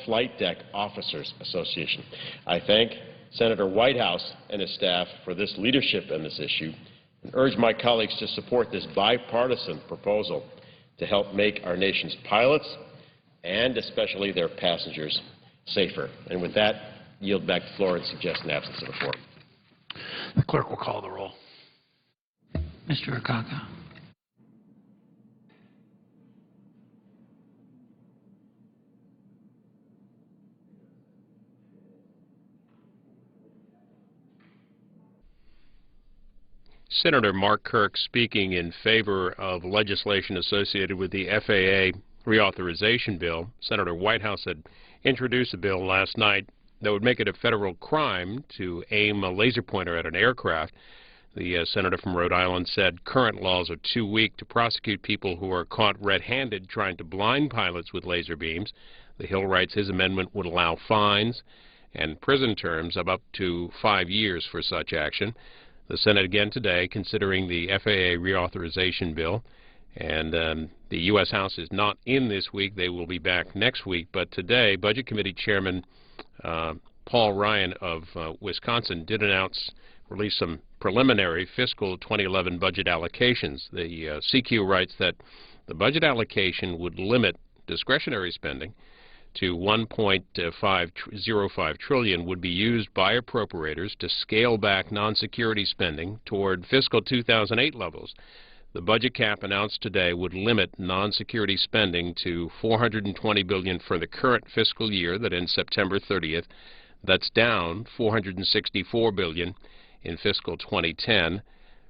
Flight Deck Officers Association. I thank Senator Whitehouse and his staff for this leadership in this issue and urge my colleagues to support this bipartisan proposal to help make our nation's pilots and especially their passengers safer. And with that, yield back the floor and suggest an absence of the floor. The clerk will call the roll. Mr. Akaka. Senator Mark Kirk speaking in favor of legislation associated with the FAA reauthorization bill. Senator Whitehouse had introduced a bill last night that would make it a federal crime to aim a laser pointer at an aircraft. The senator from Rhode Island said current laws are too weak to prosecute people who are caught red-handed trying to blind pilots with laser beams. The Hill writes his amendment would allow fines and prison terms of up to 5 years for such action. The Senate again today considering the FAA reauthorization bill, and the U.S. House is not in this week. They will be back next week. But today, Budget Committee Chairman Paul Ryan of Wisconsin did release some preliminary fiscal 2011 budget allocations. The CQ writes that the budget allocation would limit discretionary spending to $1.505 trillion would be used by appropriators to scale back non-security spending toward fiscal 2008 levels. The budget cap announced today would limit non-security spending to $420 billion for the current fiscal year that ends September 30th. That's down $464 billion in fiscal 2010.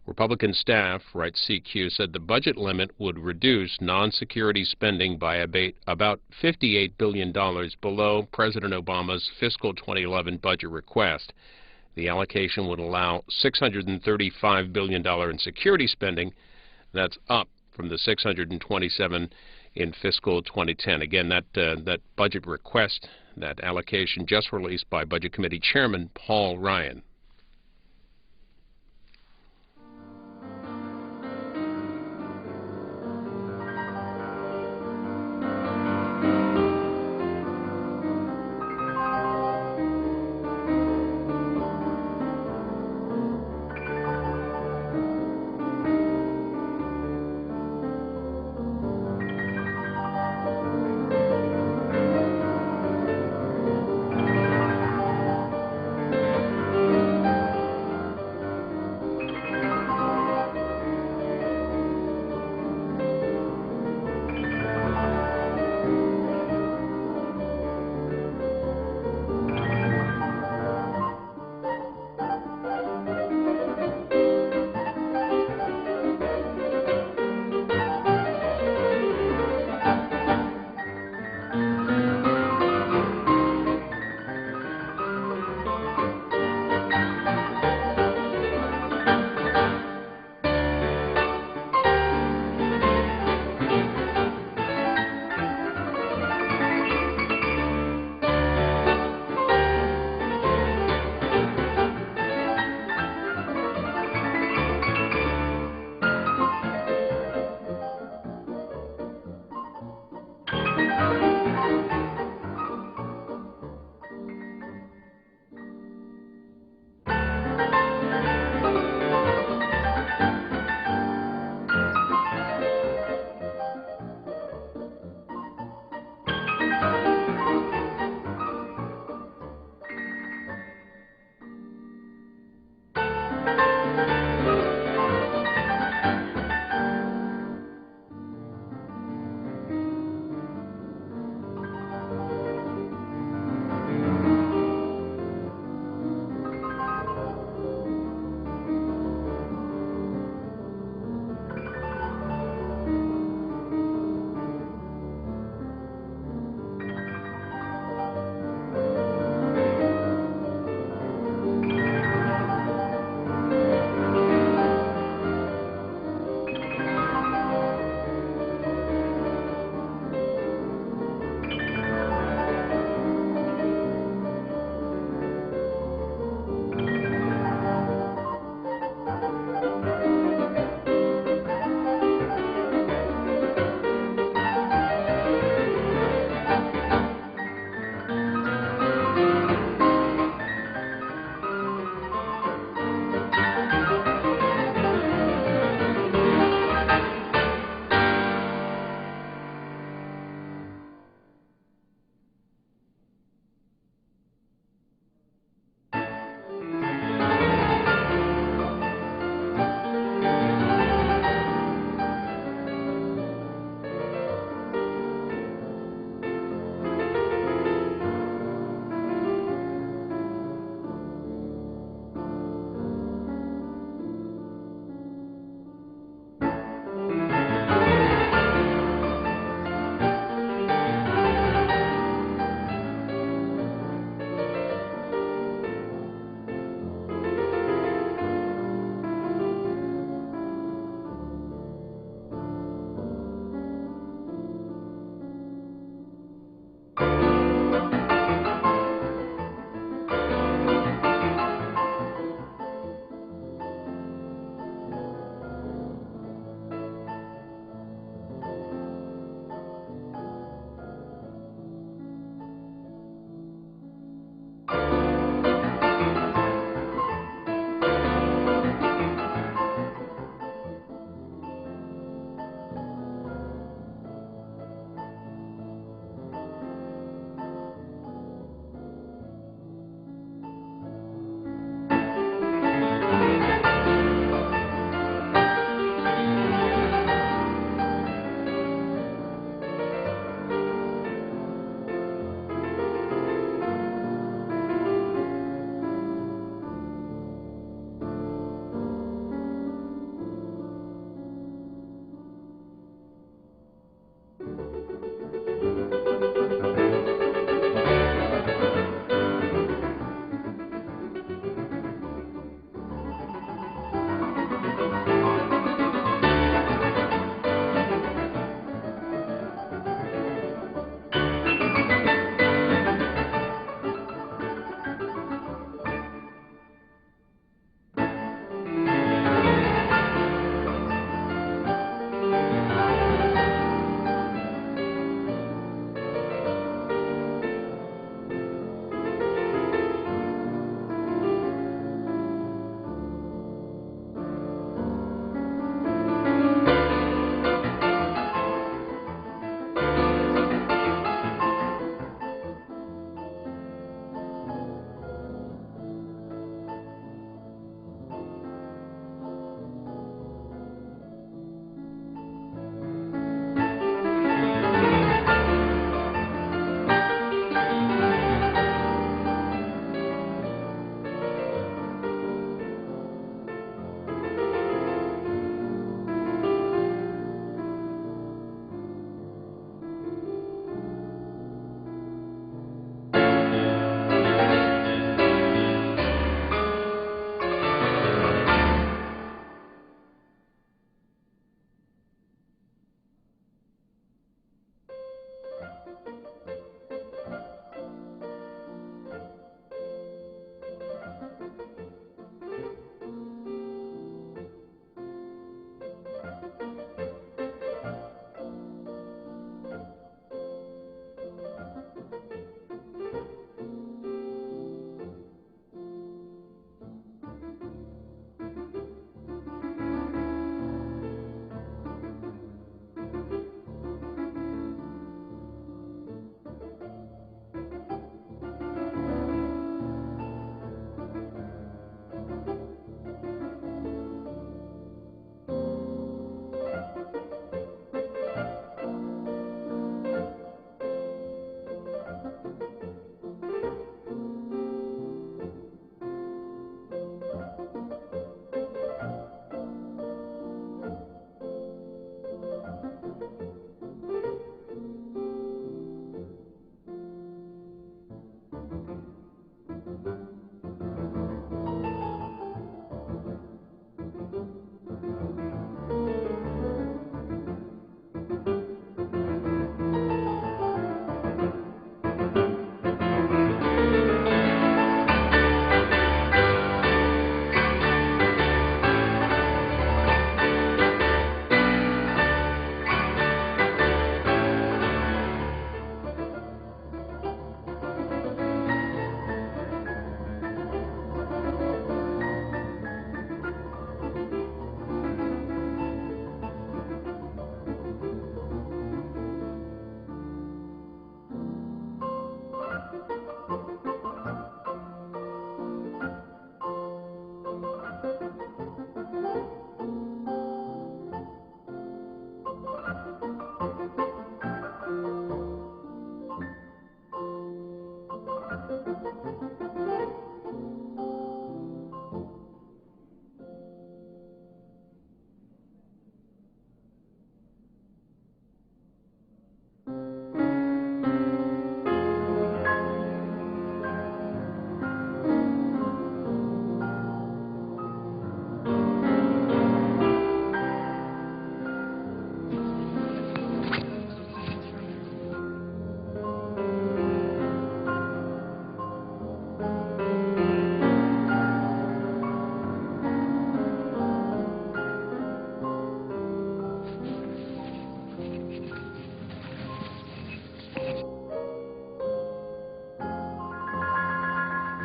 Republican staff, writes CQ, said the budget limit would reduce non-security spending by about $58 billion below President Obama's fiscal 2011 budget request. The allocation would allow $635 billion in security spending. That's up from the $627 in fiscal 2010. Again, that budget request, that allocation just released by Budget Committee Chairman Paul Ryan.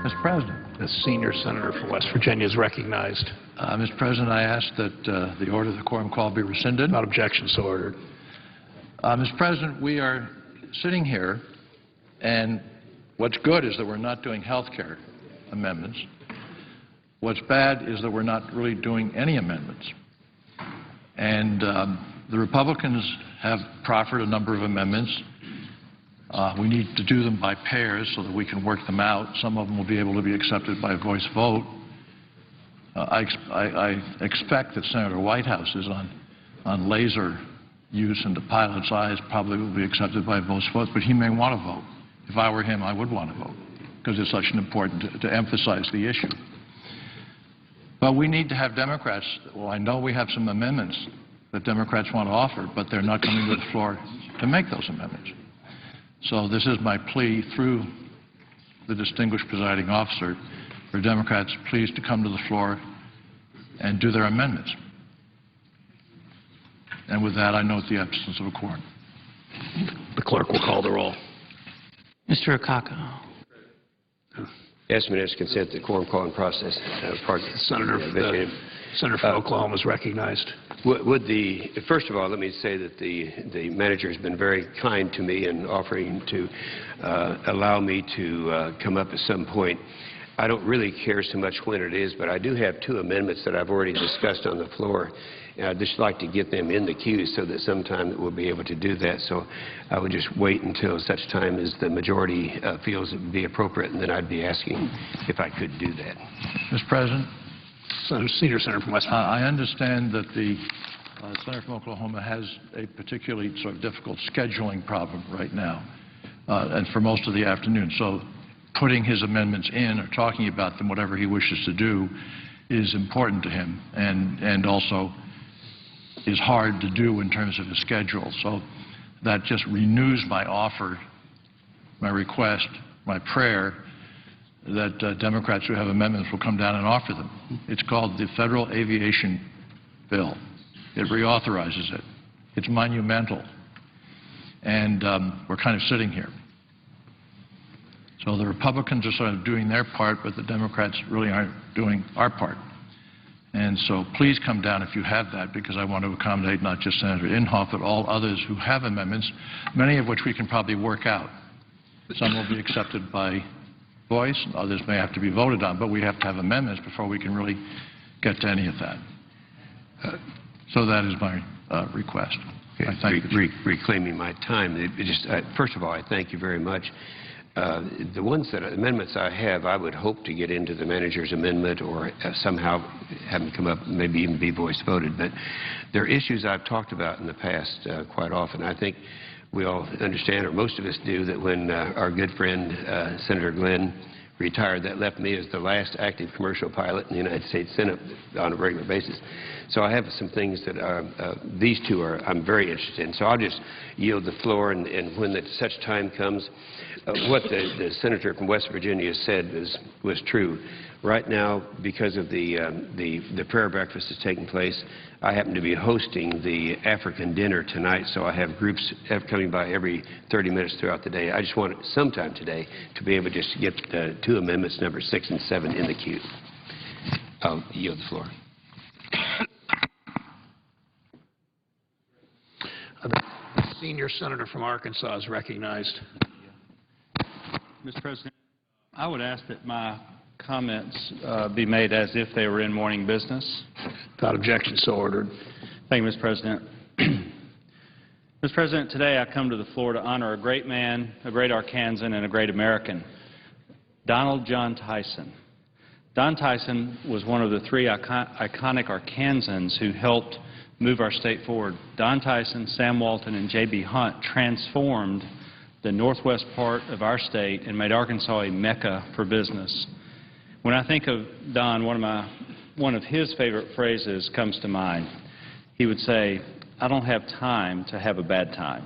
Mr. President. The senior senator from West Virginia is recognized. Mr. President, I ask that the order of the quorum call be rescinded. Without objection, so ordered. Mr. President, we are sitting here, and what's good is that we're not doing health care amendments. What's bad is that we're not really doing any amendments. And the Republicans have proffered a number of amendments. We need to do them by pairs so that we can work them out. Some of them will be able to be accepted by a voice vote. I expect that Senator Whitehouse is on laser use into pilot's eyes probably will be accepted by a voice vote, but he may want to vote. If I were him, I would want to vote because it's such an important to emphasize the issue. But we need to have Democrats. Well, I know we have some amendments that Democrats want to offer, but they're not coming to the floor to make those amendments. So this is my plea through the distinguished presiding officer for Democrats please to come to the floor and do their amendments. And with that, I note the absence of a quorum. The clerk will call the roll. Mr. Akaka. Yes, unanimous consent to quorum calling process. Senator from Oklahoma is recognized. First of all, let me say that the manager has been very kind to me in offering to allow me to come up at some point. I don't really care so much when it is, but I do have two amendments that I've already discussed on the floor. And I'd just like to get them in the queue so that sometime that we'll be able to do that. So I would just wait until such time as the majority feels it would be appropriate, and then I'd be asking if I could do that. Mr. President? Senior senator from West Virginia. I understand that the senator from Oklahoma has a particularly sort of difficult scheduling problem right now, and for most of the afternoon. So putting his amendments in or talking about them, whatever he wishes to do, is important to him and also is hard to do in terms of his schedule. So that just renews my offer, my request, my prayer that Democrats who have amendments will come down and offer them. It's called the Federal Aviation Bill. It reauthorizes it. It's monumental. And we're kind of sitting here. So the Republicans are sort of doing their part, but the Democrats really aren't doing our part. And so please come down if you have that, because I want to accommodate not just Senator Inhofe, but all others who have amendments, many of which we can probably work out. Some will be accepted by voice, others may have to be voted on, but we have to have amendments before we can really get to any of that. So that is my request. I thank you. Reclaiming my time. First of all, I thank you very much. The amendments I have, I would hope to get into the manager's amendment or somehow have them come up, maybe even be voice voted. But there are issues I've talked about in the past quite often. I think we all understand, or most of us do, that when our good friend Senator Glenn retired, that left me as the last active commercial pilot in the United States Senate on a regular basis. So I have some things that these two I'm very interested in. So I'll just yield the floor, and when such time comes, what the senator from West Virginia said was true. Right now, because of the prayer breakfast that's taking place, I happen to be hosting the African dinner tonight, so I have groups coming by every 30 minutes throughout the day. I just want sometime today to be able to just get two amendments, number 6 and 7, in the queue. I'll yield the floor. The senior senator from Arkansas is recognized. Mr. President, I would ask that my comments be made as if they were in morning business. Without objection, so ordered. Thank you, Mr. President. Mr. President, today I come to the floor to honor a great man, a great Arkansan, and a great American, Donald John Tyson. Don Tyson was one of the three iconic Arkansans who helped move our state forward. Don Tyson, Sam Walton, and J.B. Hunt transformed the northwest part of our state and made Arkansas a mecca for business. When I think of Don, one of his favorite phrases comes to mind. He would say, "I don't have time to have a bad time."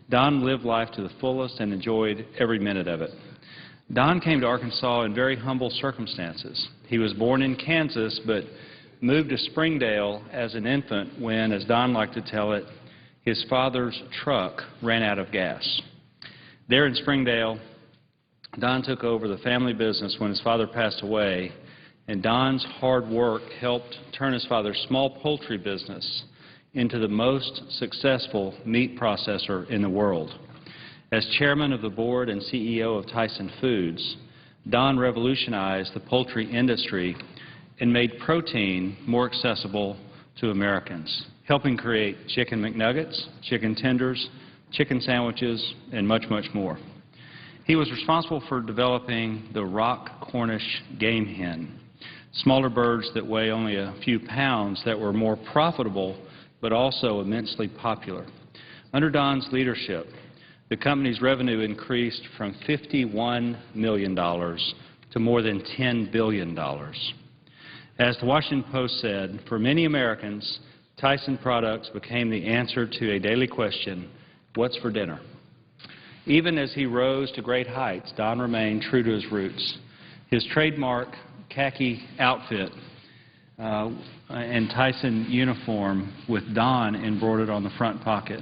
Don lived life to the fullest and enjoyed every minute of it. Don came to Arkansas in very humble circumstances. He was born in Kansas, but moved to Springdale as an infant when, as Don liked to tell it, his father's truck ran out of gas. There in Springdale, Don took over the family business when his father passed away, and Don's hard work helped turn his father's small poultry business into the most successful meat processor in the world. As chairman of the board and CEO of Tyson Foods, Don revolutionized the poultry industry and made protein more accessible to Americans, helping create chicken McNuggets, chicken tenders, chicken sandwiches, and much, much more. He was responsible for developing the Rock Cornish game hen, smaller birds that weigh only a few pounds that were more profitable but also immensely popular. Under Don's leadership, the company's revenue increased from $51 million to more than $10 billion. As the Washington Post said, for many Americans, Tyson products became the answer to a daily question, what's for dinner? Even as he rose to great heights, Don remained true to his roots. His trademark khaki outfit and Tyson uniform with Don embroidered on the front pocket.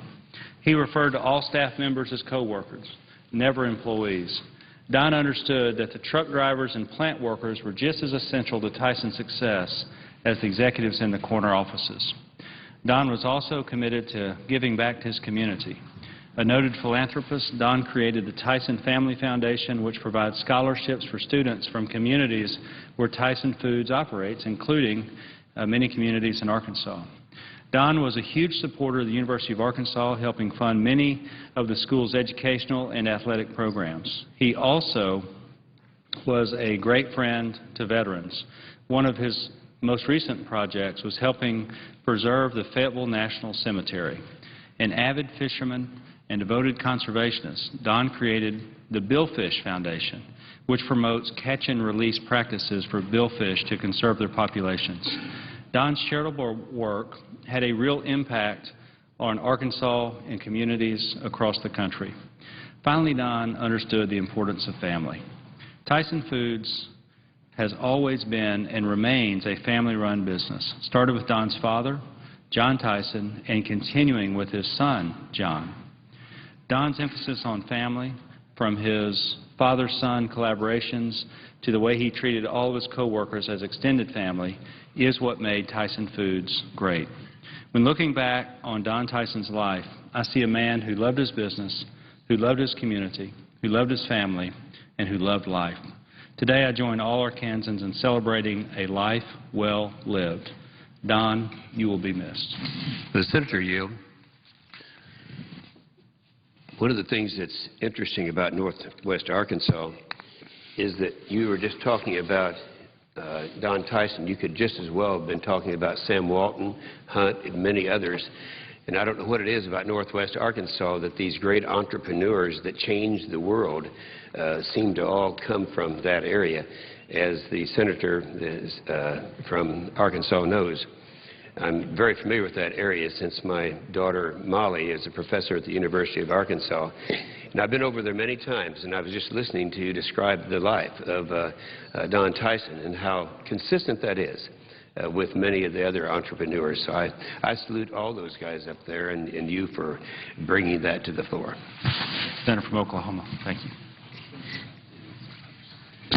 He referred to all staff members as co-workers, never employees. Don understood that the truck drivers and plant workers were just as essential to Tyson's success as the executives in the corner offices. Don was also committed to giving back to his community. A noted philanthropist, Don created the Tyson Family Foundation, which provides scholarships for students from communities where Tyson Foods operates, including many communities in Arkansas. Don was a huge supporter of the University of Arkansas, helping fund many of the school's educational and athletic programs. He also was a great friend to veterans. One of his most recent projects was helping preserve the Fayetteville National Cemetery. An avid fisherman and devoted conservationist, Don created the Billfish Foundation, which promotes catch and release practices for billfish to conserve their populations. Don's charitable work had a real impact on Arkansas and communities across the country. Finally, Don understood the importance of family. Tyson Foods has always been and remains a family-run business. Started with Don's father, John Tyson, and continuing with his son, John. Don's emphasis on family, from his father-son collaborations to the way he treated all of his co-workers as extended family, is what made Tyson Foods great. When looking back on Don Tyson's life, I see a man who loved his business, who loved his community, who loved his family, and who loved life. Today, I join all Arkansans in celebrating a life well lived. Don, you will be missed. The Senator yield. One of the things that's interesting about Northwest Arkansas is that you were just talking about Don Tyson. You could just as well have been talking about Sam Walton, Hunt, and many others. And I don't know what it is about Northwest Arkansas that these great entrepreneurs that changed the world seem to all come from that area, as the senator from Arkansas knows. I'm very familiar with that area since my daughter Molly is a professor at the University of Arkansas. And I've been over there many times, and I was just listening to you describe the life of Don Tyson and how consistent that is with many of the other entrepreneurs. So I salute all those guys up there and you for bringing that to the floor. Senator from Oklahoma. Thank you.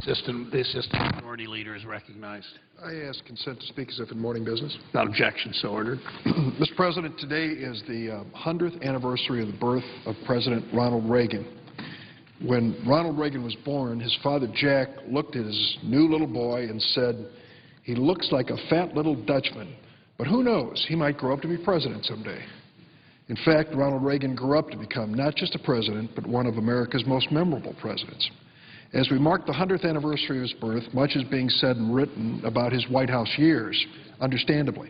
The assistant minority leader is recognized. I ask consent to speak as if in morning business. Without objection, so ordered. Mr. President, today is the 100th anniversary of the birth of President Ronald Reagan. When Ronald Reagan was born, his father Jack looked at his new little boy and said, "He looks like a fat little Dutchman, but who knows, he might grow up to be president someday." In fact, Ronald Reagan grew up to become not just a president, but one of America's most memorable presidents. As we mark the 100th anniversary of his birth, much is being said and written about his White House years, understandably.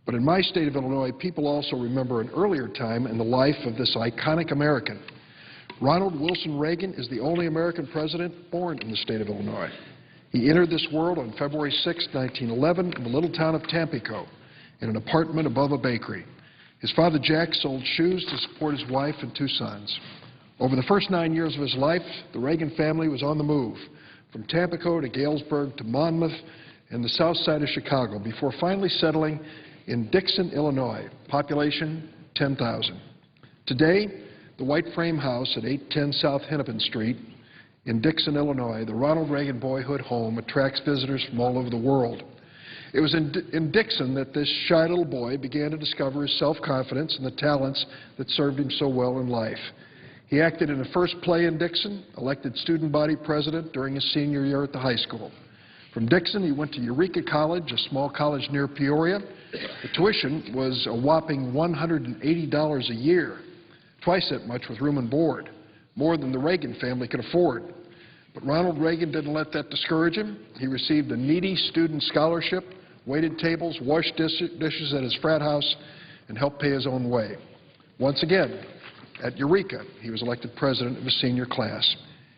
But in my state of Illinois, people also remember an earlier time in the life of this iconic American. Ronald Wilson Reagan is the only American president born in the state of Illinois. He entered this world on February 6, 1911, in the little town of Tampico, in an apartment above a bakery. His father Jack sold shoes to support his wife and two sons. Over the first 9 years of his life, the Reagan family was on the move, from Tampico to Galesburg to Monmouth and the south side of Chicago, before finally settling in Dixon, Illinois, population 10,000. Today, the white frame house at 810 South Hennepin Street In Dixon, Illinois, the Ronald Reagan Boyhood Home attracts visitors from all over the world. It was in Dixon that this shy little boy began to discover his self-confidence and the talents that served him so well in life. He acted in the first play in Dixon, elected student body president during his senior year at the high school. From Dixon, he went to Eureka College, a small college near Peoria. The tuition was a whopping $180 a year, twice that much with room and board, more than the Reagan family could afford. But Ronald Reagan didn't let that discourage him. He received a needy student scholarship, waited tables, washed dishes at his frat house, and helped pay his own way. Once again, at Eureka, he was elected president of his senior class.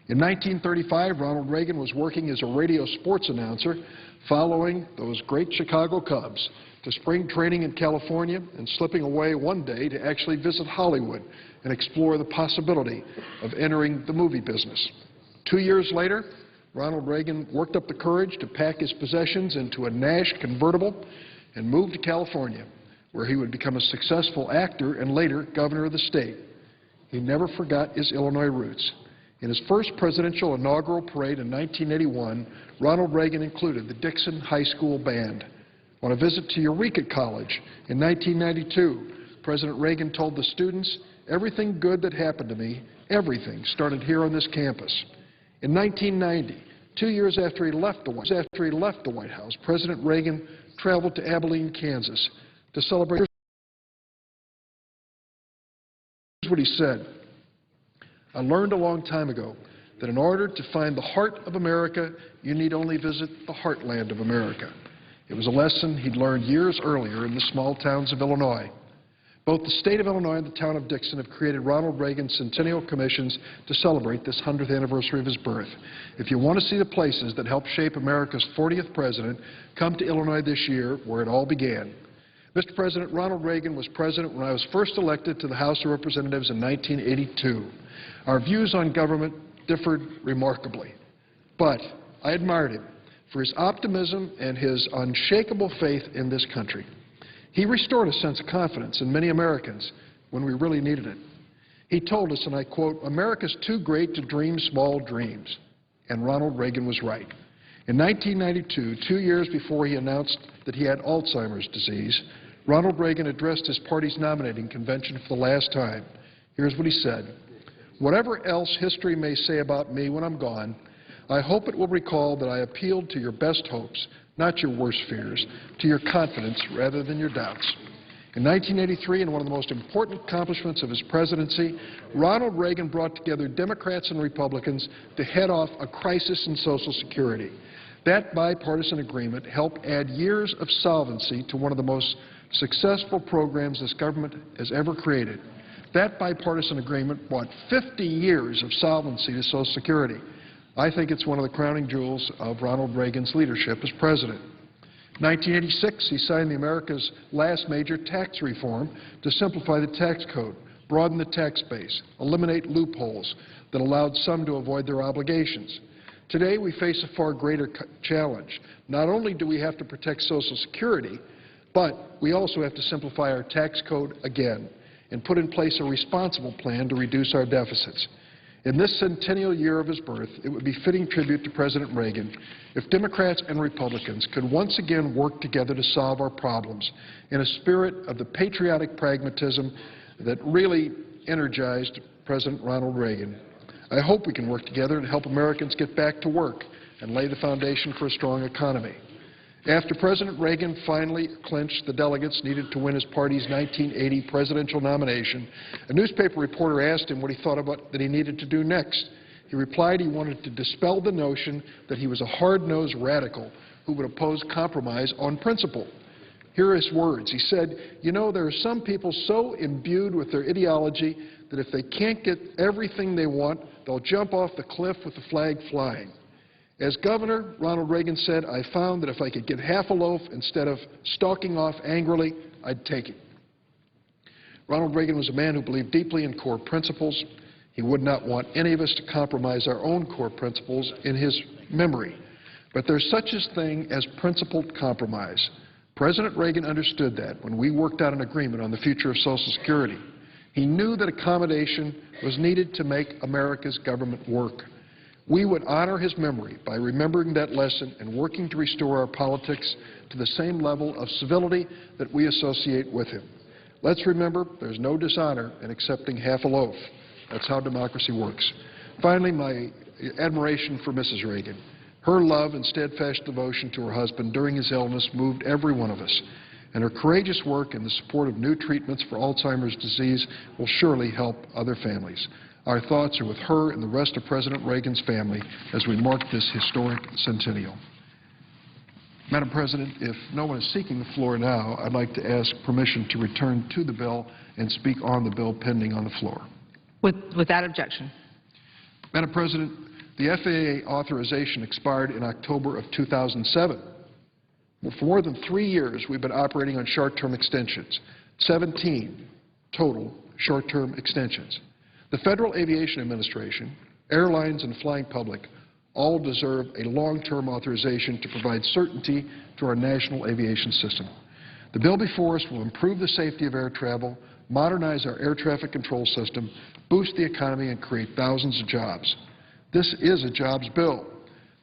In 1935, Ronald Reagan was working as a radio sports announcer following those great Chicago Cubs to spring training in California and slipping away one day to actually visit Hollywood and explore the possibility of entering the movie business. 2 years later, Ronald Reagan worked up the courage to pack his possessions into a Nash convertible and move to California, where he would become a successful actor and later governor of the state. He never forgot his Illinois roots. In his first presidential inaugural parade in 1981, Ronald Reagan included the Dixon High School Band. On a visit to Eureka College in 1992, President Reagan told the students, "Everything good that happened to me, everything, started here on this campus." In 1990, 2 years after he left the White House, President Reagan traveled to Abilene, Kansas to celebrate. Here's what he said: "I learned a long time ago that in order to find the heart of America, you need only visit the heartland of America." It was a lesson he'd learned years earlier in the small towns of Illinois. Both the state of Illinois and the town of Dixon have created Ronald Reagan Centennial Commissions to celebrate this 100th anniversary of his birth. If you want to see the places that helped shape America's 40th president, come to Illinois this year, where it all began. Mr. President, Ronald Reagan was president when I was first elected to the House of Representatives in 1982. Our views on government differed remarkably, but I admired him for his optimism and his unshakable faith in this country. He restored a sense of confidence in many Americans when we really needed it. He told us, and I quote, "America's too great to dream small dreams." And Ronald Reagan was right. In 1992, 2 years before he announced that he had Alzheimer's disease, Ronald Reagan addressed his party's nominating convention for the last time. Here's what he said: "Whatever else history may say about me when I'm gone, I hope it will recall that I appealed to your best hopes, not your worst fears, to your confidence rather than your doubts." In 1983, in one of the most important accomplishments of his presidency, Ronald Reagan brought together Democrats and Republicans to head off a crisis in Social Security. That bipartisan agreement helped add years of solvency to one of the most successful programs this government has ever created. That bipartisan agreement brought 50 years of solvency to Social Security. I think it's one of the crowning jewels of Ronald Reagan's leadership as president. In 1986, he signed the America's last major tax reform to simplify the tax code, broaden the tax base, eliminate loopholes that allowed some to avoid their obligations. Today, we face a far greater challenge. Not only do we have to protect Social Security, but we also have to simplify our tax code again and put in place a responsible plan to reduce our deficits. In this centennial year of his birth, it would be fitting tribute to President Reagan if Democrats and Republicans could once again work together to solve our problems in a spirit of the patriotic pragmatism that really energized President Ronald Reagan. I hope we can work together to help Americans get back to work and lay the foundation for a strong economy. After President Reagan finally clinched the delegates needed to win his party's 1980 presidential nomination, a newspaper reporter asked him what he thought about that he needed to do next. He replied he wanted to dispel the notion that he was a hard-nosed radical who would oppose compromise on principle. Here are his words. He said, "You know, there are some people so imbued with their ideology that if they can't get everything they want, they'll jump off the cliff with the flag flying. As governor," Ronald Reagan said, "I found that if I could get half a loaf instead of stalking off angrily, I'd take it." Ronald Reagan was a man who believed deeply in core principles. He would not want any of us to compromise our own core principles in his memory. But there's such a thing as principled compromise. President Reagan understood that when we worked out an agreement on the future of Social Security. He knew that accommodation was needed to make America's government work. We would honor his memory by remembering that lesson and working to restore our politics to the same level of civility that we associate with him. Let's remember there's no dishonor in accepting half a loaf. That's how democracy works. Finally, my admiration for Mrs. Reagan. Her love and steadfast devotion to her husband during his illness moved every one of us, and her courageous work in the support of new treatments for Alzheimer's disease will surely help other families. Our thoughts are with her and the rest of President Reagan's family as we mark this historic centennial. Madam President, if no one is seeking the floor now, I'd like to ask permission to return to the bill and speak on the bill pending on the floor. Without objection. Madam President, the FAA authorization expired in October of 2007. Well, for more than 3 years, we've been operating on short-term extensions, 17 total short-term extensions. The Federal Aviation Administration, airlines, and flying public all deserve a long-term authorization to provide certainty to our national aviation system. The bill before us will improve the safety of air travel, modernize our air traffic control system, boost the economy, and create thousands of jobs. This is a jobs bill.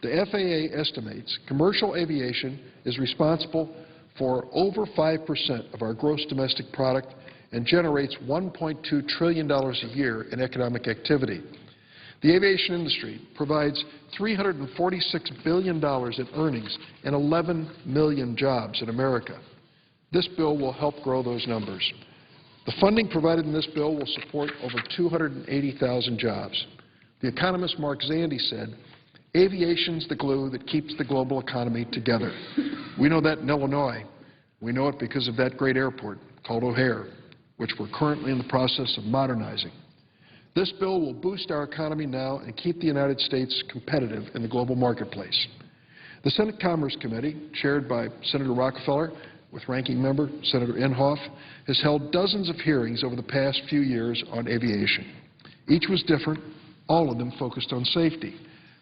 The FAA estimates commercial aviation is responsible for over 5% of our gross domestic product and generates $1.2 trillion a year in economic activity. The aviation industry provides $346 billion in earnings and 11 million jobs in America. This bill will help grow those numbers. The funding provided in this bill will support over 280,000 jobs. The economist Mark Zandi said, "Aviation's the glue that keeps the global economy together." We know that in Illinois. We know it because of that great airport called O'Hare, which we're currently in the process of modernizing. This bill will boost our economy now and keep the United States competitive in the global marketplace. The Senate Commerce Committee, chaired by Senator Rockefeller, with Ranking Member Senator Inhofe, has held dozens of hearings over the past few years on aviation. Each was different, all of them focused on safety.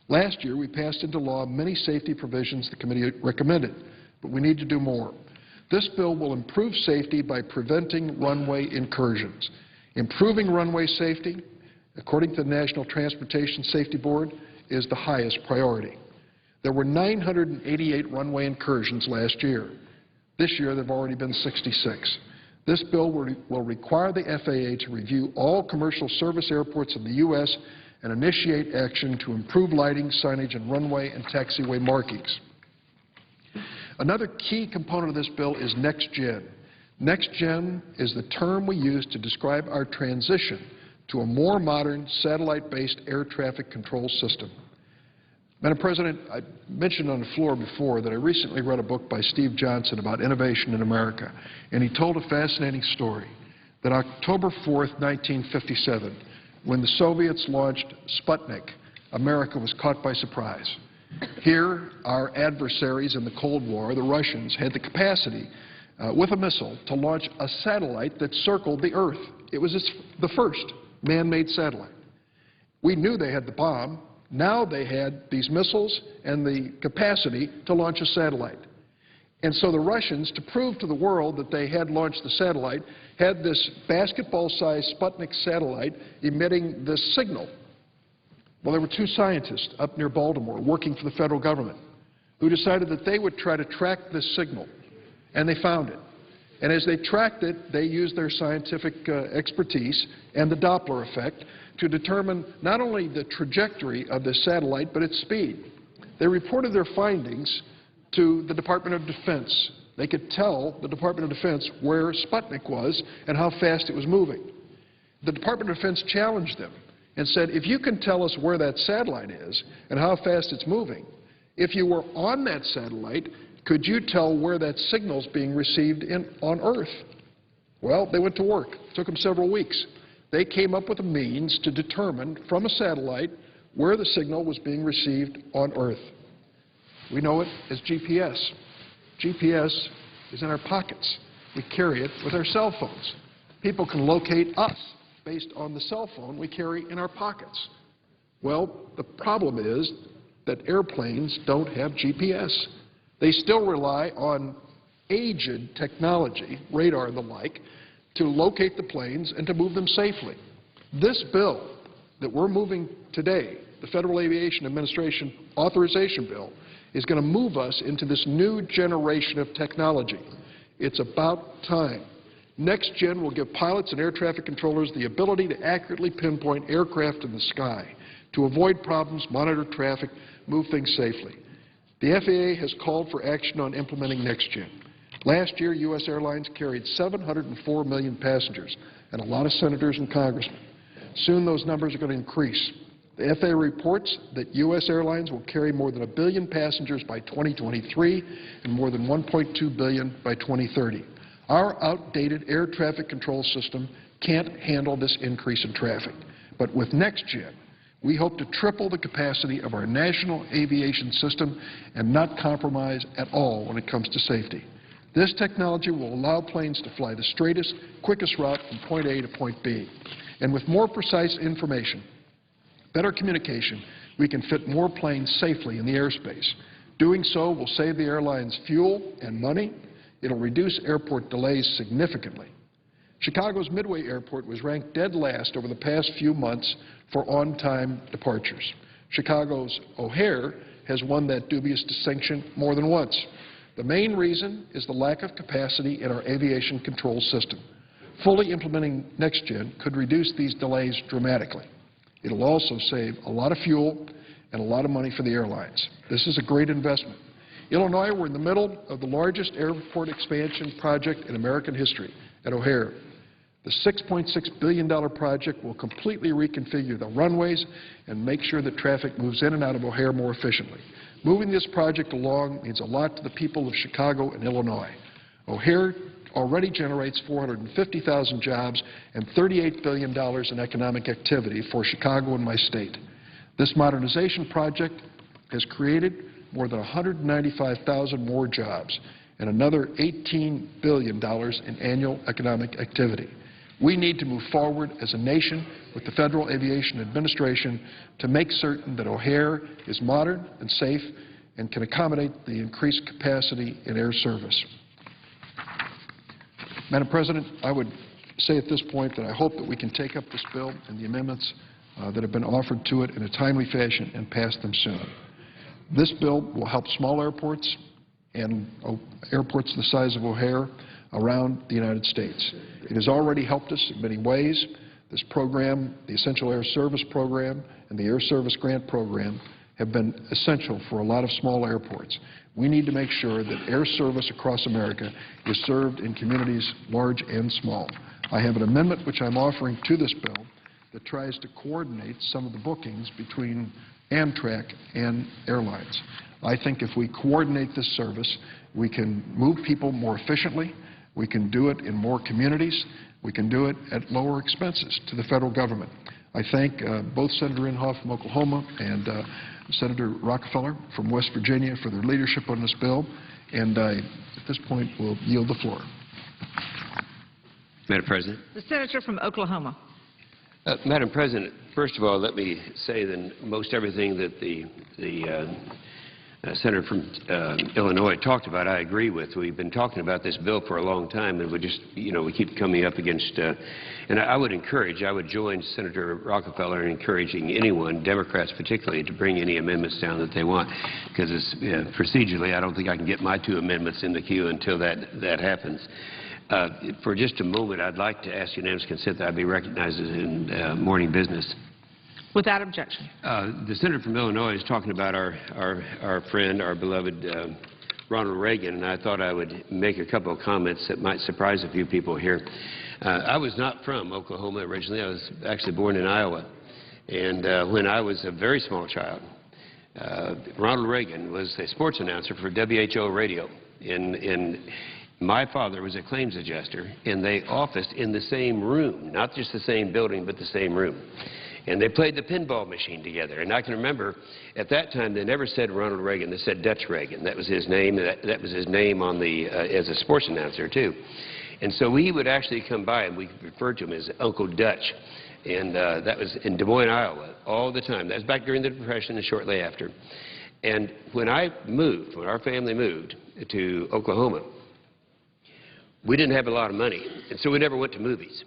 Last year, we passed into law many safety provisions the committee recommended, but we need to do more. This bill will improve safety by preventing runway incursions. Improving runway safety, according to the National Transportation Safety Board, is the highest priority. There were 988 runway incursions last year. This year, there have already been 66. This bill will require the FAA to review all commercial service airports in the U.S. and initiate action to improve lighting, signage, and runway and taxiway markings. Another key component of this bill is NextGen. NextGen is the term we use to describe our transition to a more modern satellite-based air traffic control system. Madam President, I mentioned on the floor before that I recently read a book by Steve Johnson about innovation in America, and he told a fascinating story that October 4th, 1957, when the Soviets launched Sputnik, America was caught by surprise. Here, our adversaries in the Cold War, the Russians, had the capacity with a missile to launch a satellite that circled the Earth. It was the first man-made satellite. We knew they had the bomb. Now they had these missiles and the capacity to launch a satellite. And so the Russians, to prove to the world that they had launched the satellite, had this basketball-sized Sputnik satellite emitting this signal. Well, there were two scientists up near Baltimore working for the federal government who decided that they would try to track this signal, and they found it. And as they tracked it, they used their scientific expertise and the Doppler effect to determine not only the trajectory of this satellite, but its speed. They reported their findings to the Department of Defense. They could tell the Department of Defense where Sputnik was and how fast it was moving. The Department of Defense challenged them and said, if you can tell us where that satellite is and how fast it's moving, if you were on that satellite, could you tell where that signal's being received on Earth? Well, they went to work. It took them several weeks. They came up with a means to determine from a satellite where the signal was being received on Earth. We know it as GPS. GPS is in our pockets. We carry it with our cell phones. People can locate us based on the cell phone we carry in our pockets. Well, the problem is that airplanes don't have GPS. They still rely on aged technology, radar and the like, to locate the planes and to move them safely. This bill that we're moving today the Federal Aviation Administration authorization bill is going to move us into this new generation of technology. It's about time. NextGen will give pilots and air traffic controllers the ability to accurately pinpoint aircraft in the sky, to avoid problems, monitor traffic, move things safely. The FAA has called for action on implementing NextGen. Last year, U.S. airlines carried 704 million passengers, and a lot of senators and congressmen. Soon those numbers are going to increase. The FAA reports that U.S. airlines will carry more than 1 billion passengers by 2023 and more than 1.2 billion by 2030. Our outdated air traffic control system can't handle this increase in traffic. But with NextGen, we hope to triple the capacity of our national aviation system and not compromise at all when it comes to safety. This technology will allow planes to fly the straightest, quickest route from point A to point B. And with more precise information, better communication, we can fit more planes safely in the airspace. Doing so will save the airlines fuel and money. It'll reduce airport delays significantly. Chicago's Midway Airport was ranked dead last over the past few months for on-time departures. Chicago's O'Hare has won that dubious distinction more than once. The main reason is the lack of capacity in our aviation control system. Fully implementing NextGen could reduce these delays dramatically. It'll also save a lot of fuel and a lot of money for the airlines. This is a great investment. Illinois, we're in the middle of the largest airport expansion project in American history at O'Hare. The $6.6 billion project will completely reconfigure the runways and make sure that traffic moves in and out of O'Hare more efficiently. Moving this project along means a lot to the people of Chicago and Illinois. O'Hare already generates 450,000 jobs and $38 billion in economic activity for Chicago and my state. This modernization project has created more than 195,000 more jobs and another $18 billion in annual economic activity. We need to move forward as a nation with the Federal Aviation Administration to make certain that O'Hare is modern and safe and can accommodate the increased capacity in air service. Madam President, I would say at this point that I hope that we can take up this bill and the amendments that have been offered to it in a timely fashion and pass them soon. This bill will help small airports and airports the size of O'Hare around the United States. It has already helped us in many ways. This program, the Essential Air Service Program and the Air Service Grant Program have been essential for a lot of small airports. We need to make sure that air service across America is served in communities large and small. I have an amendment which I'm offering to this bill that tries to coordinate some of the bookings between Amtrak and airlines. I think if we coordinate this service, we can move people more efficiently, we can do it in more communities, we can do it at lower expenses to the federal government. I thank both Senator Inhofe from Oklahoma and Senator Rockefeller from West Virginia for their leadership on this bill, and I, at this point, will yield the floor. Madam President. The senator from Oklahoma. Madam President, first of all, let me say that most everything that the senator from Illinois talked about, I agree with. We've been talking about this bill for a long time, and we just, we keep coming up against, and I would join Senator Rockefeller in encouraging anyone, Democrats particularly, to bring any amendments down that they want, because it's, procedurally, I don't think I can get my 2 amendments in the queue until that happens. For just a moment, I'd like to ask unanimous consent that I be recognized in morning business. Without objection. The senator from Illinois is talking about our friend, our beloved Ronald Reagan, and I thought I would make a couple of comments that might surprise a few people here. I was not from Oklahoma originally. I was actually born in Iowa. And when I was a very small child, Ronald Reagan was a sports announcer for WHO radio. My father was a claims adjuster, and they officed in the same room, not just the same building, but the same room. And they played the pinball machine together. And I can remember at that time they never said Ronald Reagan. They said Dutch Reagan. That was his name. That was his name on the as a sports announcer, too. And so he would actually come by, and we referred to him as Uncle Dutch. And that was in Des Moines, Iowa, all the time. That was back during the Depression and shortly after. And when our family moved to Oklahoma, we didn't have a lot of money, and so we never went to movies.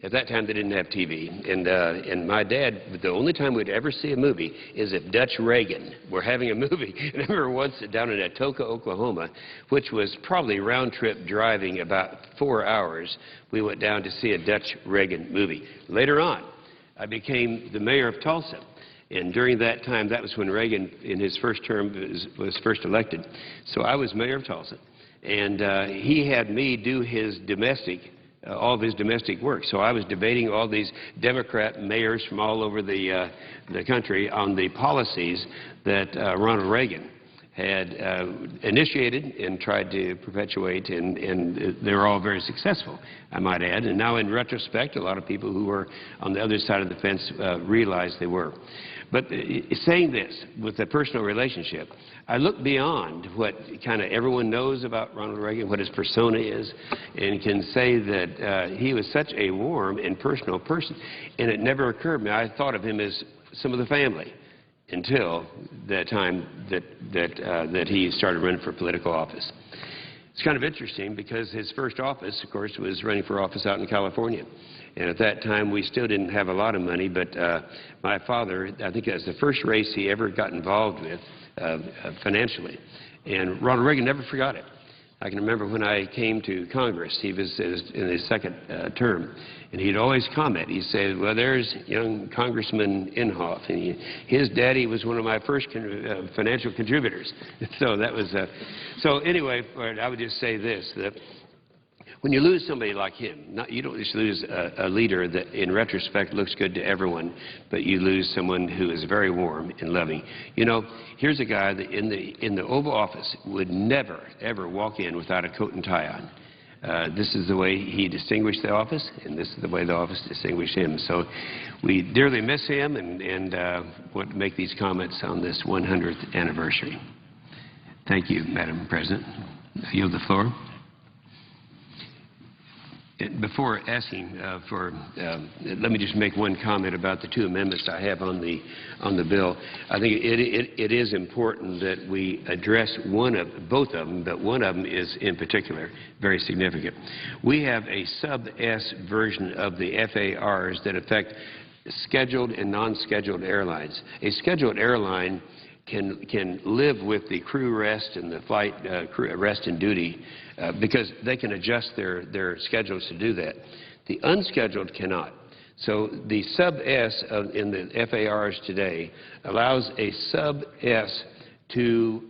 At that time, they didn't have TV, and my dad, the only time we'd ever see a movie is if Dutch Reagan were having a movie. And I remember once down in Atoka, Oklahoma, which was probably round-trip driving about 4 hours, we went down to see a Dutch Reagan movie. Later on, I became the mayor of Tulsa. And during that time, that was when Reagan, in his first term, was first elected. So I was mayor of Tulsa. And he had me do his all of his domestic work. So I was debating all these Democrat mayors from all over the country on the policies that Ronald Reagan had initiated and tried to perpetuate, and they were all very successful, I might add. And now, in retrospect, a lot of people who were on the other side of the fence realize they were. But saying this, with a personal relationship, I look beyond what kind of everyone knows about Ronald Reagan, what his persona is, and can say that he was such a warm and personal person. And it never occurred to me. I thought of him as some of the family until the time that he started running for political office. It's kind of interesting because his first office, of course, was running for office out in California. And at that time, we still didn't have a lot of money, but my father, I think that was the first race he ever got involved with financially. And Ronald Reagan never forgot it. I can remember when I came to Congress, he was in his second term, and he'd always comment. He'd say, well, there's young Congressman Inhofe, and his daddy was one of my first financial contributors. So that was, so anyway, I would just say this, that when you lose somebody like him, you don't just lose a leader that in retrospect looks good to everyone, but you lose someone who is very warm and loving. You know, here's a guy that in the Oval Office would never, ever walk in without a coat and tie on. This is the way he distinguished the office, and this is the way the office distinguished him. So we dearly miss him and want to make these comments on this 100th anniversary. Thank you, Madam President. I yield the floor. Before asking let me just make one comment about the two amendments I have on the bill. I think it is important that we address both of them, but one of them is in particular very significant. We have a sub-S version of the FARs that affect scheduled and non-scheduled airlines. A scheduled airline can live with the crew rest and the flight crew rest and duty because they can adjust their schedules to do that. The unscheduled cannot. So the sub-S in the FARs today allows a sub-S to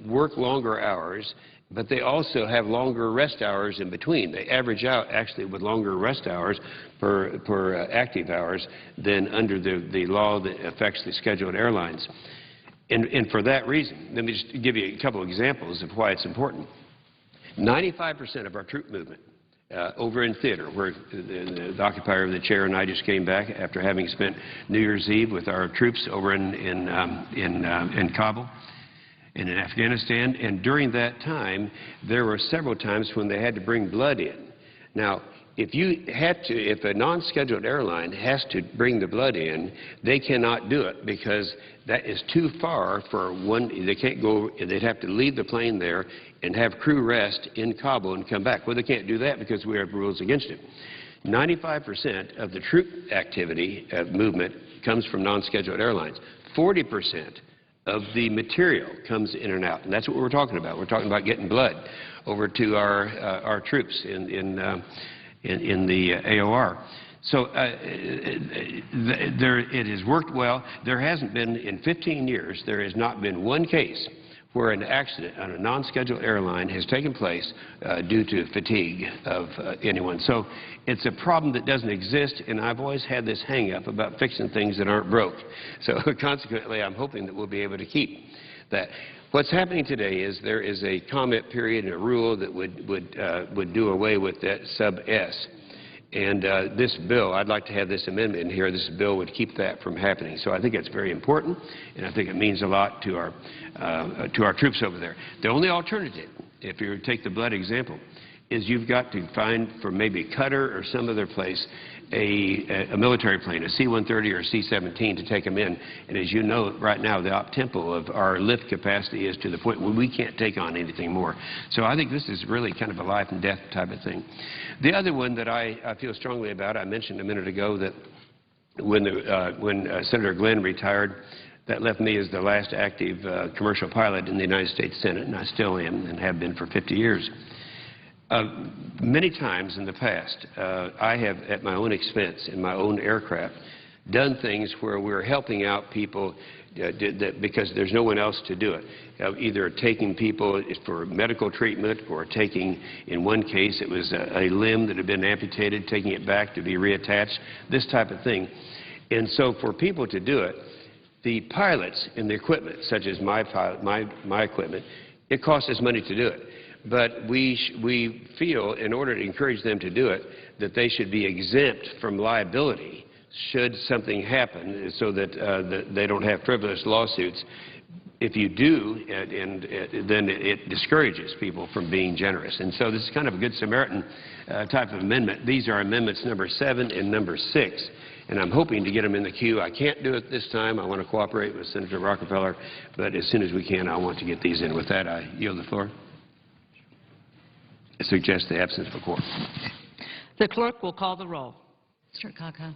work longer hours, but they also have longer rest hours in between. They average out actually with longer rest hours per active hours than under the law that affects the scheduled airlines. And for that reason, let me just give you a couple of examples of why it's important. 95% of our troop movement over in theater, where the occupier of the chair and I just came back after having spent New Year's Eve with our troops over in Kabul and in Afghanistan. And during that time, there were several times when they had to bring blood in. Now, if a non-scheduled airline has to bring the blood in, they cannot do it because that is too far for one. They can't go. They'd have to leave the plane there and have crew rest in Kabul and come back. Well, they can't do that because we have rules against it. 95% of the troop activity movement comes from non-scheduled airlines. 40% of the material comes in and out, and that's what we're talking about. We're talking about getting blood over to our troops in the AOR. So it has worked well. There hasn't been, in 15 years, there has not been one case where an accident on a non-scheduled airline has taken place due to fatigue of anyone. So it's a problem that doesn't exist, and I've always had this hang-up about fixing things that aren't broke. So consequently, I'm hoping that we'll be able to keep that. What's happening today is there is a comment period and a rule that would do away with that sub-S. And this bill, I'd like to have this amendment in here. This bill would keep that from happening. So I think it's very important, and I think it means a lot to our troops over there. The only alternative, if you take the blood example, is you've got to find for maybe Qatar or some other place a military plane, a C-130 or a C-17 to take them in. And as you know, right now, the op-tempo of our lift capacity is to the point where we can't take on anything more. So I think this is really kind of a life and death type of thing. The other one that I feel strongly about, I mentioned a minute ago that when Senator Glenn retired, that left me as the last active commercial pilot in the United States Senate, and I still am and have been for 50 years. Many times in the past, I have, at my own expense, in my own aircraft, done things where we're helping out people because there's no one else to do it. Either taking people for medical treatment or taking, in one case, it was a limb that had been amputated, taking it back to be reattached, this type of thing. And so for people to do it, the pilots and the equipment, such as my equipment, it costs us money to do it. But we feel, in order to encourage them to do it, that they should be exempt from liability should something happen so that they don't have frivolous lawsuits. If you do, then it discourages people from being generous. And so this is kind of a Good Samaritan type of amendment. These are amendments number 7 and number 6. And I'm hoping to get them in the queue. I can't do it this time. I want to cooperate with Senator Rockefeller. But as soon as we can, I want to get these in. With that, I yield the floor. I suggest the absence of a quorum. The clerk will call the roll. Mr. Akaka.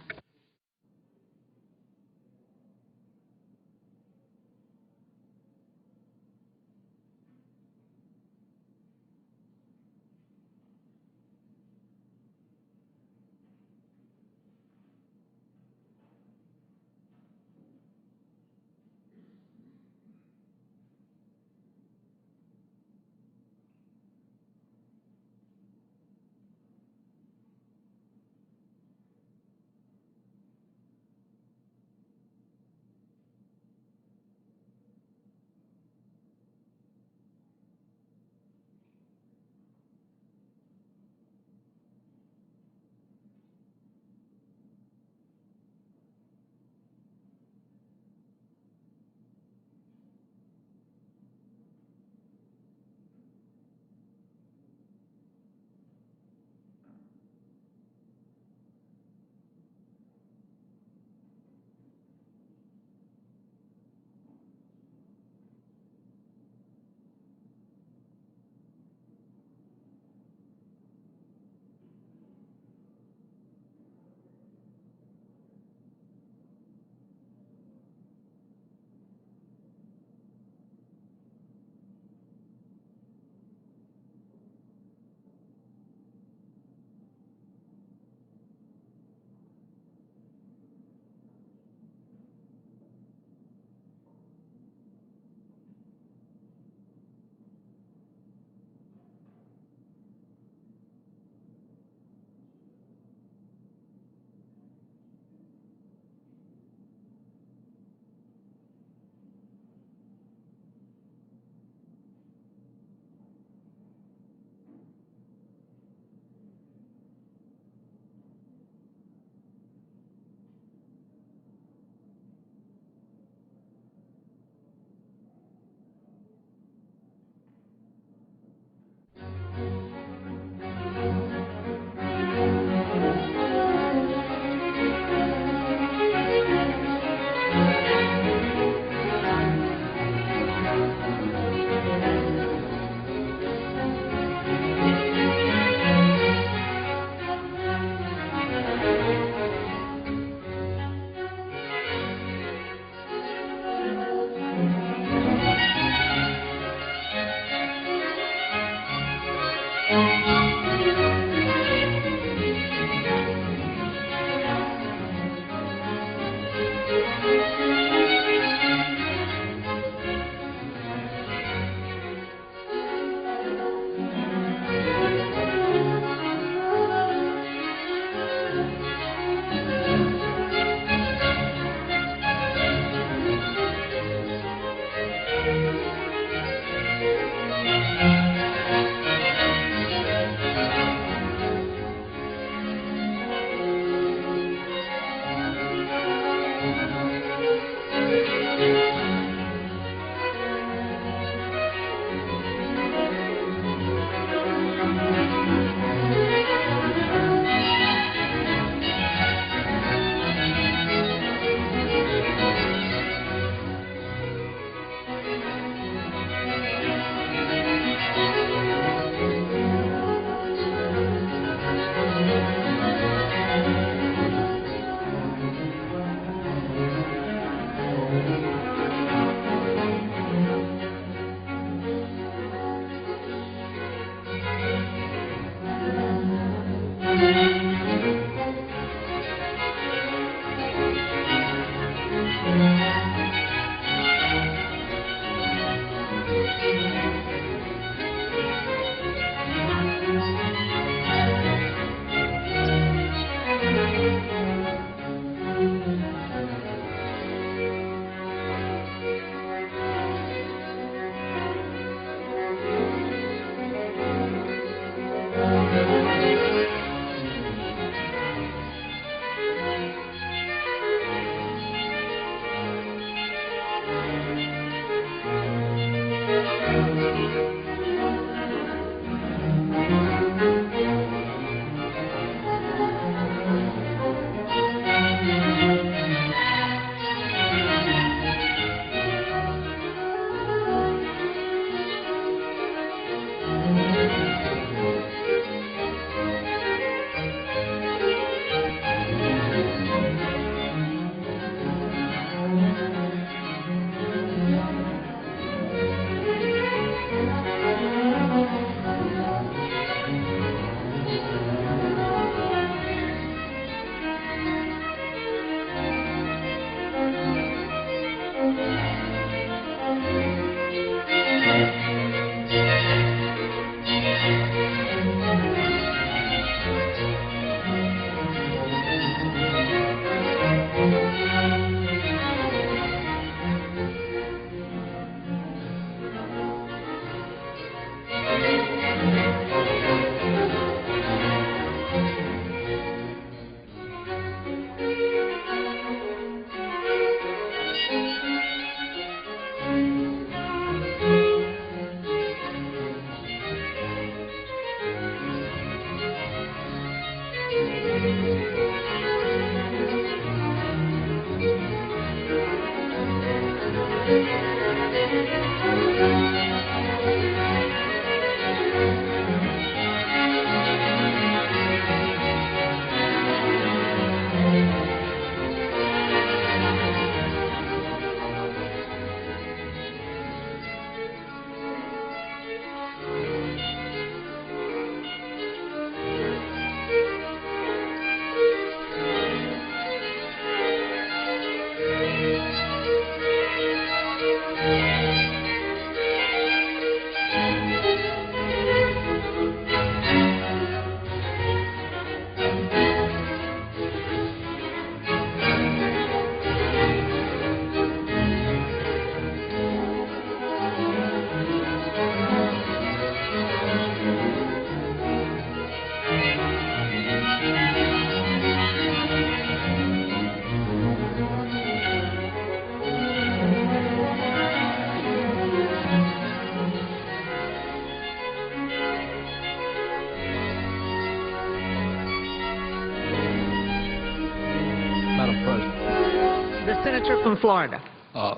The senator from Florida.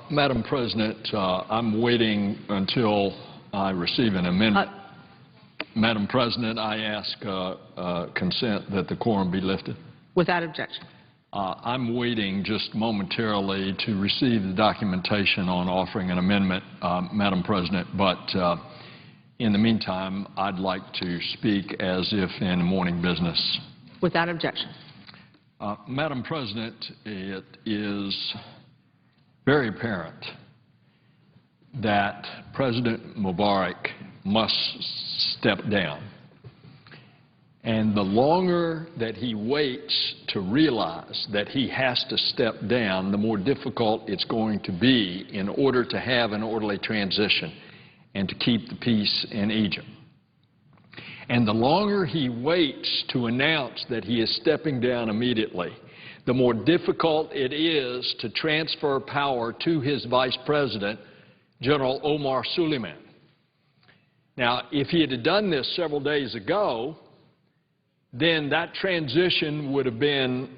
Madam President, I'm waiting until I receive an amendment. Madam President, I ask consent that the quorum be lifted. Without objection. I'm waiting just momentarily to receive the documentation on offering an amendment, Madam President, but in the meantime, I'd like to speak as if in morning business. Without objection. Madam President, it is very apparent that President Mubarak must step down. And the longer that he waits to realize that he has to step down, the more difficult it's going to be in order to have an orderly transition and to keep the peace in Egypt. And the longer he waits to announce that he is stepping down immediately, the more difficult it is to transfer power to his vice president, General Omar Suleiman. Now, if he had done this several days ago, then that transition would have been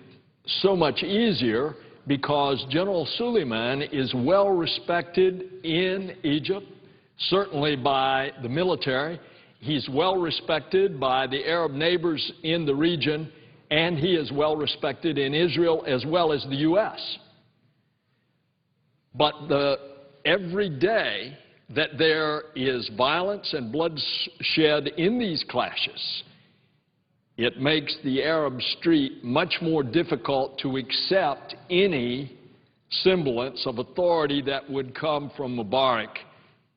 so much easier because General Suleiman is well respected in Egypt, certainly by the military. He's well respected by the Arab neighbors in the region, and he is well respected in Israel as well as the U.S. But every day that there is violence and bloodshed in these clashes, it makes the Arab street much more difficult to accept any semblance of authority that would come from Mubarak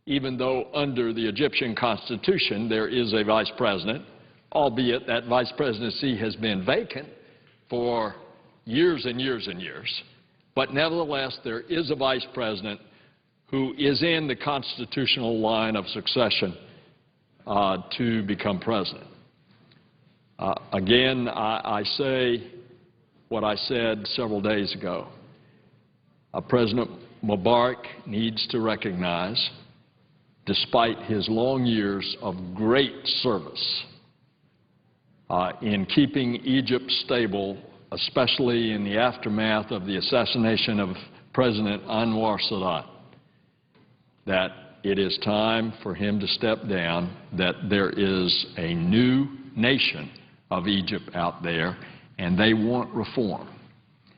even though under the Egyptian constitution there is a vice president, albeit that vice presidency has been vacant for years and years and years. But nevertheless, there is a vice president who is in the constitutional line of succession to become president. Again, I say what I said several days ago. President Mubarak needs to recognize, despite his long years of great service in keeping Egypt stable, especially in the aftermath of the assassination of President Anwar Sadat, that it is time for him to step down, that there is a new nation of Egypt out there, and they want reform,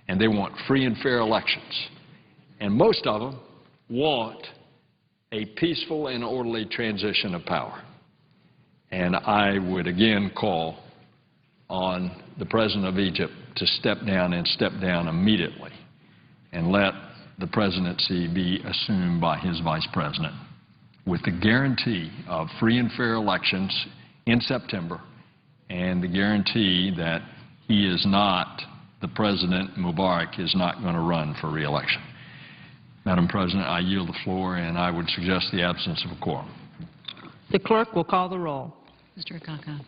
and they want free and fair elections. And most of them want a peaceful and orderly transition of power. And I would again call on the President of Egypt to step down and step down immediately and let the presidency be assumed by his vice president with the guarantee of free and fair elections in September and the guarantee that he is not, the President Mubarak is not going to run for re-election. Madam President, I yield the floor, and I would suggest the absence of a quorum. The clerk will call the roll. Mr. Akaka.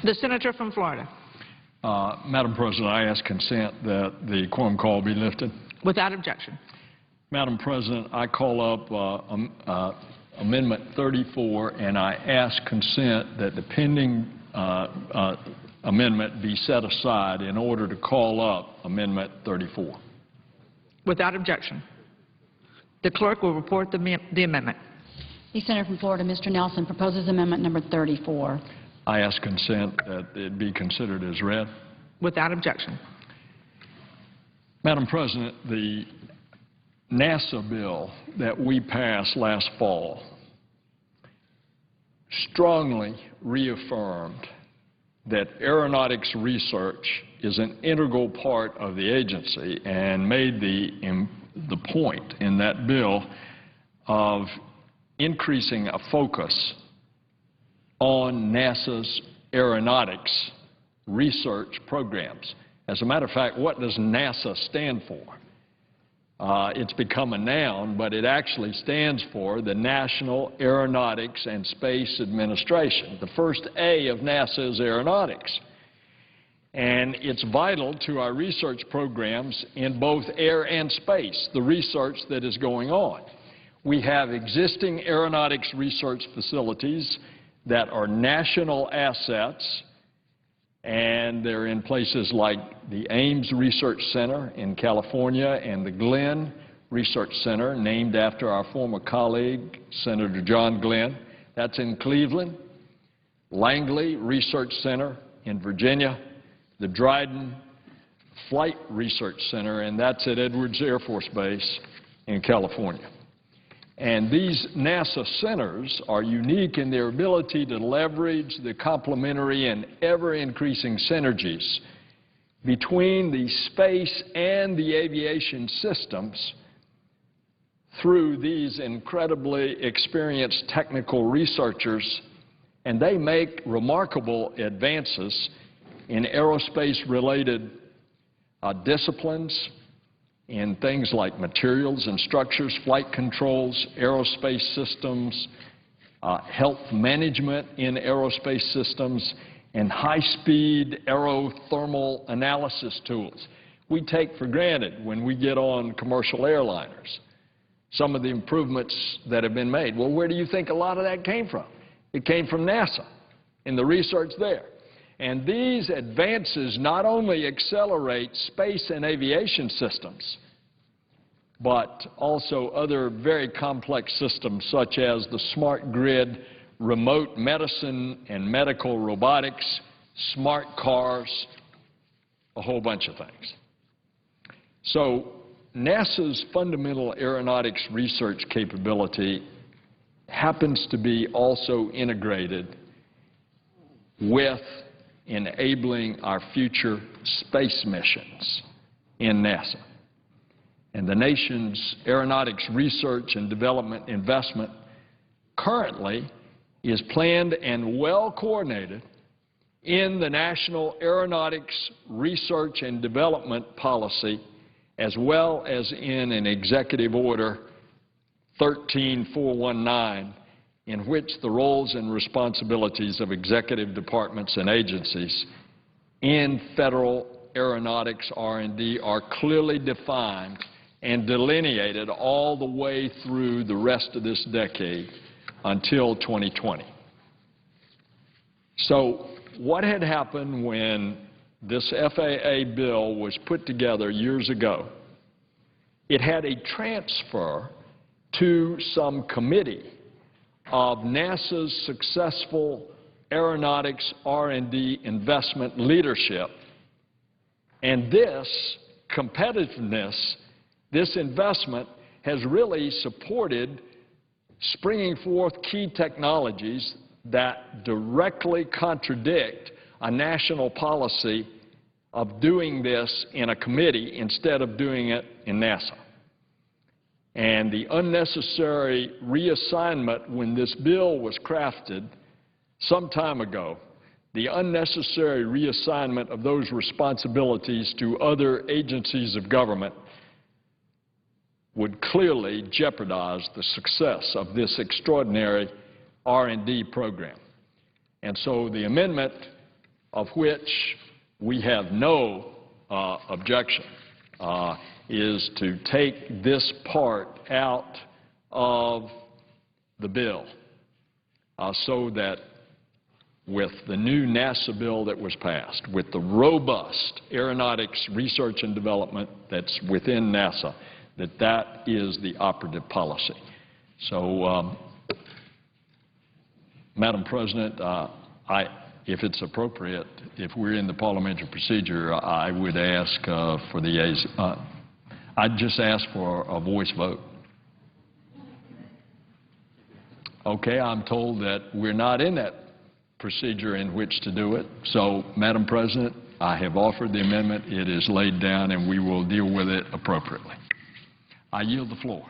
The senator from Florida. Madam President, I ask consent that the quorum call be lifted. Without objection. Madam President, I call up Amendment 34, and I ask consent that the pending amendment be set aside in order to call up Amendment 34. Without objection. The clerk will report the amendment. The senator from Florida, Mr. Nelson, proposes amendment number 34. I ask consent that it be considered as read. Without objection. Madam President, the NASA bill that we passed last fall strongly reaffirmed that aeronautics research is an integral part of the agency and made the point in that bill of increasing a focus on NASA's aeronautics research programs. As a matter of fact, what does NASA stand for? It's become a noun, but it actually stands for the National Aeronautics and Space Administration. The first A of NASA is aeronautics. And it's vital to our research programs in both air and space, the research that is going on. We have existing aeronautics research facilities that are national assets, and they're in places like the Ames Research Center in California and the Glenn Research Center, named after our former colleague, Senator John Glenn. That's in Cleveland. Langley Research Center in Virginia. The Dryden Flight Research Center, and that's at Edwards Air Force Base in California. And these NASA centers are unique in their ability to leverage the complementary and ever-increasing synergies between the space and the aviation systems through these incredibly experienced technical researchers, and they make remarkable advances in aerospace-related disciplines, in things like materials and structures, flight controls, aerospace systems, health management in aerospace systems, and high-speed aerothermal analysis tools. We take for granted when we get on commercial airliners some of the improvements that have been made. Well, where do you think a lot of that came from? It came from NASA in the research there. And these advances not only accelerate space and aviation systems, but also other very complex systems such as the smart grid, remote medicine and medical robotics, smart cars, a whole bunch of things. So NASA's fundamental aeronautics research capability happens to be also integrated with enabling our future space missions in NASA. And the nation's aeronautics research and development investment currently is planned and well coordinated in the National Aeronautics Research and Development Policy, as well as in an Executive Order 13419, in which the roles and responsibilities of executive departments and agencies in federal aeronautics R&D are clearly defined and delineated all the way through the rest of this decade until 2020. So what had happened when this FAA bill was put together years ago? It had a transfer to some committee of NASA's successful aeronautics R&D investment leadership. And this competitiveness, this investment has really supported springing forth key technologies that directly contradict a national policy of doing this in a committee instead of doing it in NASA. And the unnecessary reassignment when this bill was crafted some time ago, the unnecessary reassignment of those responsibilities to other agencies of government would clearly jeopardize the success of this extraordinary R&D program. And so the amendment of which we have no objection, is to take this part out of the bill so that with the new NASA bill that was passed, with the robust aeronautics research and development that's within NASA, that is the operative policy. So, Madam President, if it's appropriate, if we're in the parliamentary procedure, I would ask for the yeas. I'd just ask for a voice vote. Okay, I'm told that we're not in that procedure in which to do it. So, Madam President, I have offered the amendment. It is laid down, and we will deal with it appropriately. I yield the floor.